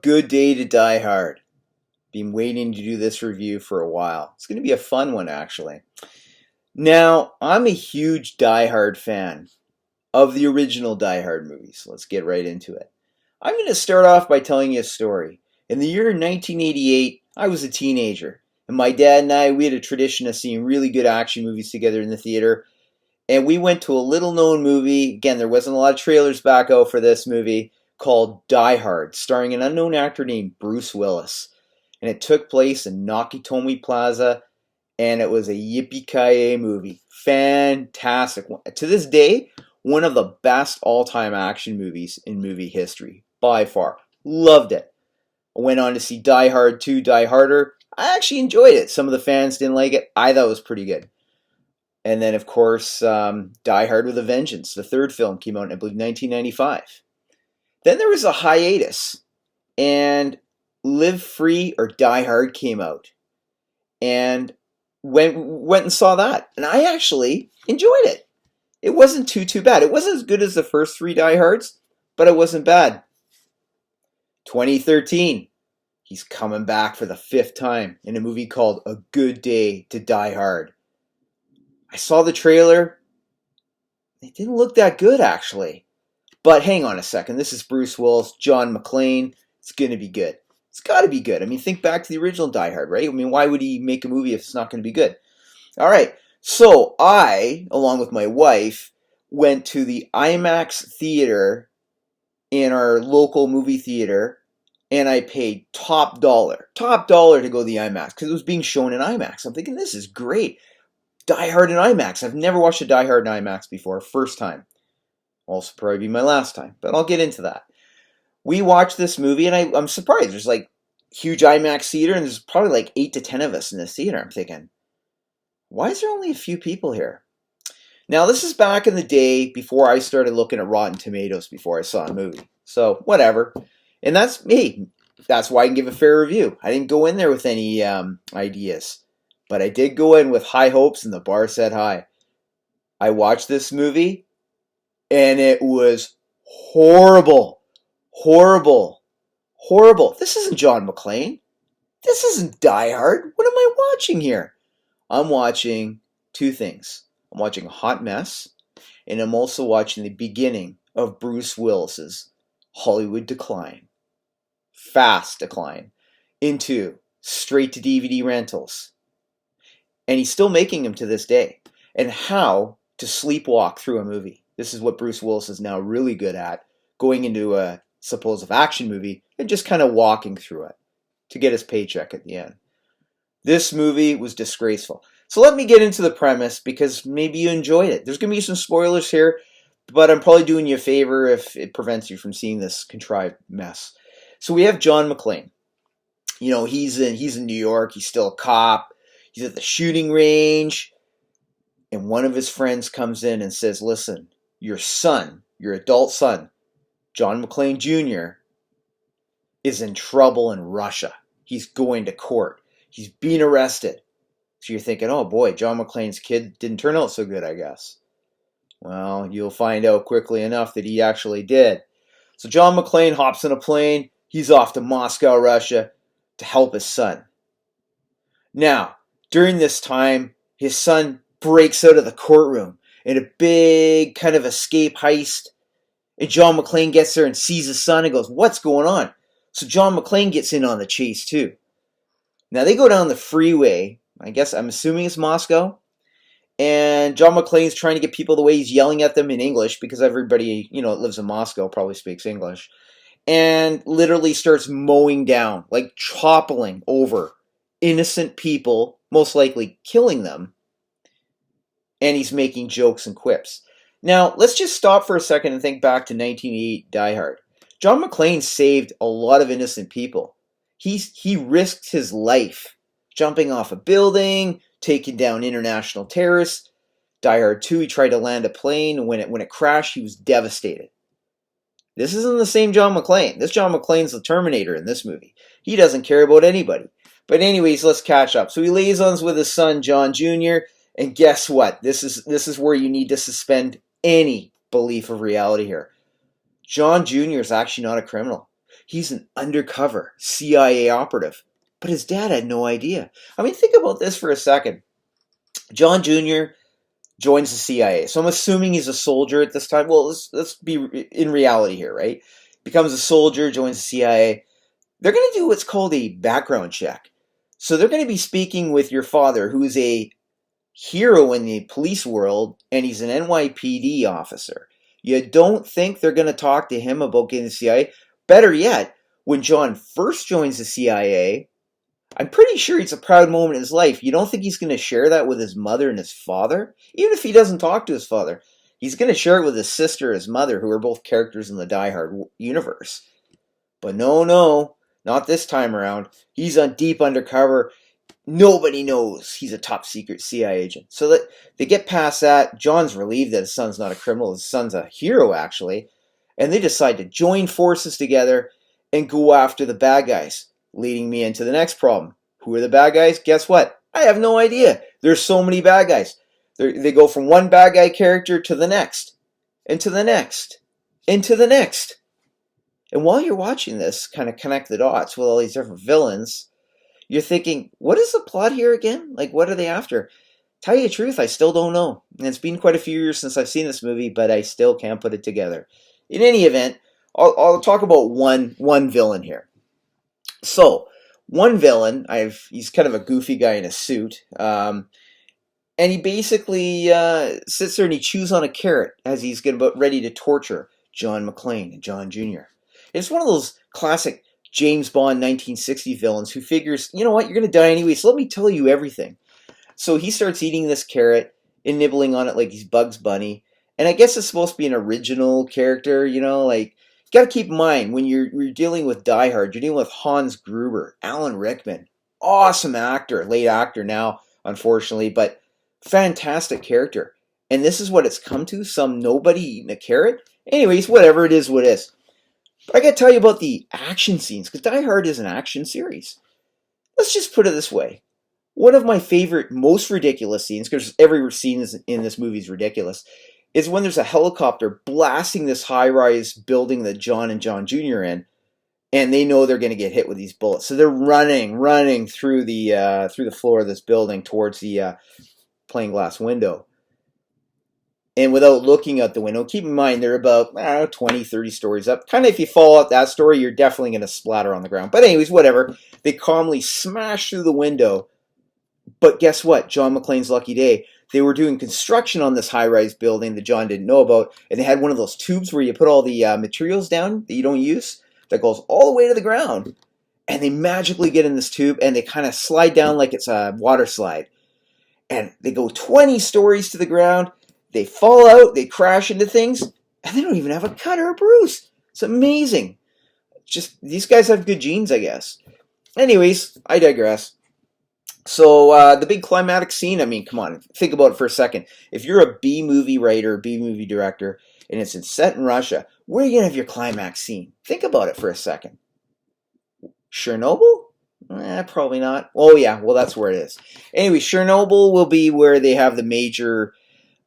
Good Day to Die Hard. Been waiting to do this review for a while. It's going to be a fun one, actually. Now, I'm a huge Die Hard fan of the original Die Hard movies. Let's get right into it. I'm going to start off by telling you a story. In the year 1988, I was a teenager, and my dad and I, we had a tradition of seeing really good action movies together in the theater, and we went to a little-known movie. Again, there wasn't a lot of trailers back out for this movie, called Die Hard, starring an unknown actor named Bruce Willis. And it took place in Nakatomi Plaza, and it was a yippee-ki-yay movie. Fantastic. To this day, one of the best all-time action movies in movie history, by far. Loved it. I went on to see Die Hard 2, Die Harder. I actually enjoyed it. Some of the fans didn't like it. I thought it was pretty good. And then, of course, Die Hard with a Vengeance. The third film came out in, I believe, 1995. Then there was a hiatus, and Live Free or Die Hard came out. And went and saw that. And I actually enjoyed it. It wasn't too bad. It wasn't as good as the first three Die Hards, but it wasn't bad. 2013, he's coming back for the fifth time in a movie called A Good Day to Die Hard. I saw the trailer. It didn't look that good, actually. But hang on a second. This is Bruce Willis, John McClane. It's going to be good. It's got to be good. I mean, think back to the original Die Hard, right? I mean, why would he make a movie if it's not going to be good? All right. So I, along with my wife, went to the IMAX theater in our local movie theater, and I paid top dollar to go to the IMAX because it was being shown in IMAX. I'm thinking, this is great. Die Hard in IMAX. I've never watched a Die Hard in IMAX before. First time. Also probably be my last time, but I'll get into that. We watched this movie, and I'm surprised. There's like huge IMAX theater, and there's probably like 8 to 10 of us in this theater. I'm thinking, why is there only a few people here? Now, this is back in the day before I started looking at Rotten Tomatoes before I saw a movie. So, whatever. And that's me. That's why I can give a fair review. I didn't go in there with any ideas, but I did go in with high hopes, and the bar set high. I watched this movie, and it was horrible. Horrible. This isn't John McClane. This isn't Die Hard. What am I watching here? I'm watching two things. I'm watching a hot mess, and I'm also watching the beginning of Bruce Willis's Hollywood decline. Fast decline into straight to DVD rentals. And he's still making them to this day. And how to sleepwalk through a movie. This is what Bruce Willis is now really good at, going into a supposed action movie and just kind of walking through it to get his paycheck at the end. This movie was disgraceful. So let me get into the premise because maybe you enjoyed it. There's going to be some spoilers here, but I'm probably doing you a favor if it prevents you from seeing this contrived mess. So we have John McClane. You know, he's in New York. He's still a cop. He's at the shooting range. And one of his friends comes in and says, listen, your son, your adult son, John McClane Jr., is in trouble in Russia. He's going to court. He's being arrested. So you're thinking, oh boy, John McClane's kid didn't turn out so good, I guess. Well, you'll find out quickly enough that he actually did. So John McClane hops in a plane. He's off to Moscow, Russia, to help his son. Now, during this time, his son breaks out of the courtroom in a big kind of escape heist. And John McClane gets there and sees his son and goes, what's going on? So John McClane gets in on the chase too. Now they go down the freeway. I'm assuming it's Moscow. And John McClane's trying to get people the way he's yelling at them in English because everybody, that lives in Moscow probably speaks English. And literally starts mowing down, like toppling over innocent people, most likely killing them. And he's making jokes and quips. Now, let's just stop for a second and think back to 1988 Die Hard. John McClane saved a lot of innocent people. He risked his life jumping off a building, taking down international terrorists. Die Hard 2, he tried to land a plane, and when it crashed, he was devastated. This isn't the same John McClane. This John McClane's the Terminator in this movie. He doesn't care about anybody. But anyways, let's catch up. So he liaisons with his son, John Jr., and guess what? This is where you need to suspend any belief of reality here. John Jr. is actually not a criminal. He's an undercover CIA operative, but his dad had no idea. I mean, think about this for a second. John Jr. joins the CIA. So I'm assuming he's a soldier at this time. Well, let's be in reality here, right? Becomes a soldier, joins the CIA. They're going to do what's called a background check. So they're going to be speaking with your father, who is a hero in the police world, and he's an NYPD officer. You don't think they're going to talk to him about getting the CIA? Better yet, when John first joins the CIA, I'm pretty sure it's a proud moment in his life. You don't think he's going to share that with his mother and his father? Even if he doesn't talk to his father, he's going to share it with his sister, his mother, who are both characters in the Die Hard universe. But no, not this time around. He's on deep undercover. Nobody knows he's a top secret CIA agent. So that they get past that. John's relieved that his son's not a criminal. His son's a hero, actually. And they decide to join forces together and go after the bad guys. Leading me into the next problem. Who are the bad guys? Guess what? I have no idea. There's so many bad guys. They go from one bad guy character to the next. And to the next. And to the next. And while you're watching this, kind of connect the dots with all these different villains, you're thinking, what is the plot here again? Like, what are they after? Tell you the truth, I still don't know. And it's been quite a few years since I've seen this movie, but I still can't put it together. In any event, I'll talk about one villain here. So, one villain, he's kind of a goofy guy in a suit, and he basically sits there and he chews on a carrot as he's about ready to torture John McClane and John Jr. It's one of those classic James Bond 1960 villains who figures, you know what, you're going to die anyway, so let me tell you everything. So he starts eating this carrot and nibbling on it like he's Bugs Bunny, and I guess it's supposed to be an original character, you know, like, you got to keep in mind, when you're dealing with Die Hard, you're dealing with Hans Gruber, Alan Rickman, awesome actor, late actor now, unfortunately, but fantastic character. And this is what it's come to, some nobody eating a carrot? Anyways, whatever it is, what it is. But I got to tell you about the action scenes, because Die Hard is an action series. Let's just put it this way. One of my favorite, most ridiculous scenes, because every scene in this movie is ridiculous, is when there's a helicopter blasting this high-rise building that John and John Jr. in, and they know they're going to get hit with these bullets. So they're running through the floor of this building towards the plain glass window. And without looking out the window, keep in mind they're about 20, 30 stories up. Kind of if you fall out that story, you're definitely going to splatter on the ground. But anyways, whatever. They calmly smash through the window. But guess what? John McClane's lucky day. They were doing construction on this high-rise building that John didn't know about, and they had one of those tubes where you put all the materials down that you don't use that goes all the way to the ground. And they magically get in this tube, and they kind of slide down like it's a water slide. And they go 20 stories to the ground. They fall out, they crash into things, and they don't even have a cut or a bruise. It's amazing. Just, these guys have good genes, I guess. Anyways, I digress. So, the big climatic scene, I mean, come on, think about it for a second. If you're a B-movie writer, B-movie director, and it's set in Russia, where are you going to have your climax scene? Think about it for a second. Chernobyl? Probably not. Oh, yeah, well, that's where it is. Anyway, Chernobyl will be where they have the major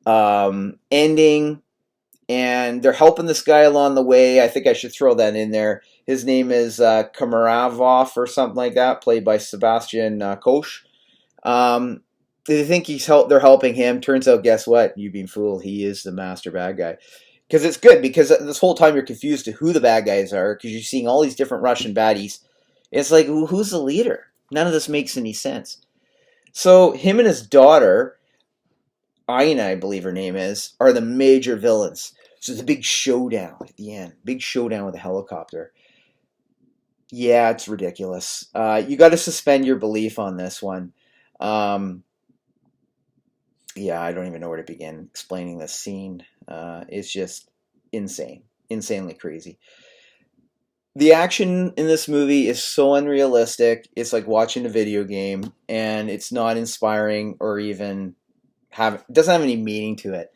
ending, and they're helping this guy along the way. I think I should throw that in there. His name is Kamaravov or something like that, played by Sebastian Koch. They think they're helping him. Turns out, guess what? You've been fooled. He is the master bad guy. Because it's good, because this whole time you're confused to who the bad guys are, because you're seeing all these different Russian baddies. It's like, who's the leader? None of this makes any sense. So him and his daughter, Aina, I believe her name is, are the major villains. So it's a big showdown at the end. Big showdown with a helicopter. Yeah, it's ridiculous. You got to suspend your belief on this one. Yeah, I don't even know where to begin explaining this scene. It's just insane. Insanely crazy. The action in this movie is so unrealistic. It's like watching a video game, and it's not inspiring or even doesn't have any meaning to it.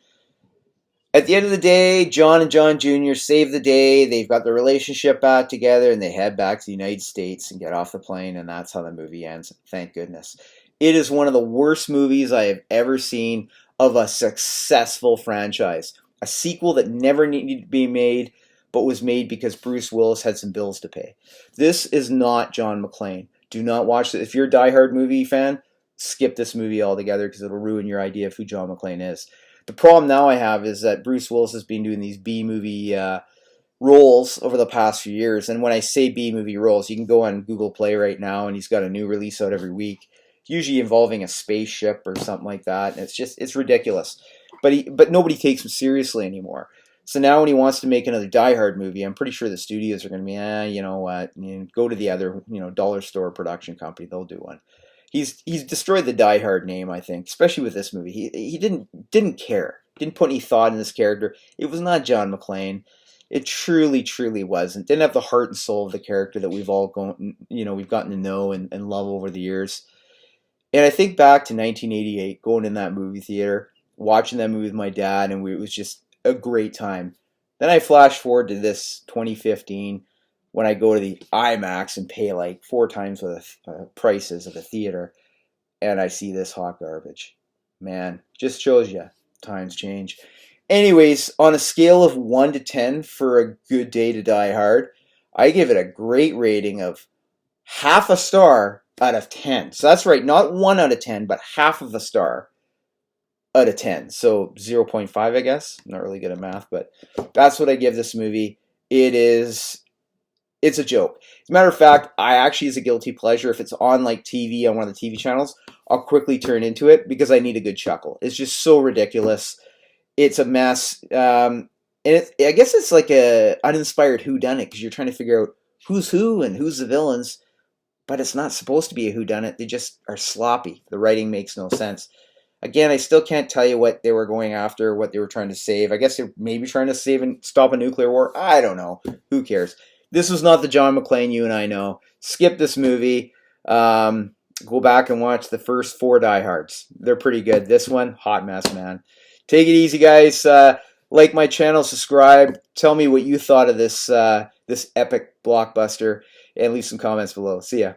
At the end of the day, John and John Jr. save the day. They've got their relationship back together, and they head back to the United States and get off the plane, and that's how the movie ends. Thank goodness. It is one of the worst movies I have ever seen of a successful franchise. A sequel that never needed to be made, but was made because Bruce Willis had some bills to pay. This is not John McClane. Do not watch it. If you're a diehard movie fan, skip this movie altogether because it'll ruin your idea of who John McClane is. The problem now I have is that Bruce Willis has been doing these B movie roles over the past few years. And when I say B movie roles, you can go on Google Play right now, and he's got a new release out every week, usually involving a spaceship or something like that. And it's ridiculous. But nobody takes him seriously anymore. So now when he wants to make another Die Hard movie, I'm pretty sure the studios are going to be, you know what, go to the other, dollar store production company. They'll do one. He's destroyed the Die Hard name, I think, especially with this movie. He didn't care, didn't put any thought in this character. It was not John McClane. It truly, truly wasn't. Didn't have the heart and soul of the character that we've all we've gotten to know and love over the years. And I think back to 1988, going in that movie theater, watching that movie with my dad, and it was just a great time. Then I flash forward to this 2015 when I go to the IMAX and pay like 4 times the prices of the theater, and I see this hot garbage. Man, just shows you times change. Anyways, on a scale of 1 to 10 for a good day to die hard, I give it a great rating of half a star out of 10. So that's right, not 1 out of 10, but half of a star out of 10. So 0.5, I guess. I'm not really good at math, but that's what I give this movie. It's a joke. As a matter of fact, I actually, as a guilty pleasure, if it's on like TV on one of the TV channels, I'll quickly turn into it because I need a good chuckle. It's just so ridiculous. It's a mess. And I guess it's like a uninspired whodunit because you're trying to figure out who's who and who's the villains, but it's not supposed to be a whodunit. They just are sloppy. The writing makes no sense. Again, I still can't tell you what they were going after, what they were trying to save. I guess they're maybe trying to save and stop a nuclear war. I don't know. Who cares? This was not the John McClane you and I know. Skip this movie. Go back and watch the first 4 Die Hards. They're pretty good. This one, hot mess, man. Take it easy, guys. Like my channel, subscribe. Tell me what you thought of this epic blockbuster, and leave some comments below. See ya.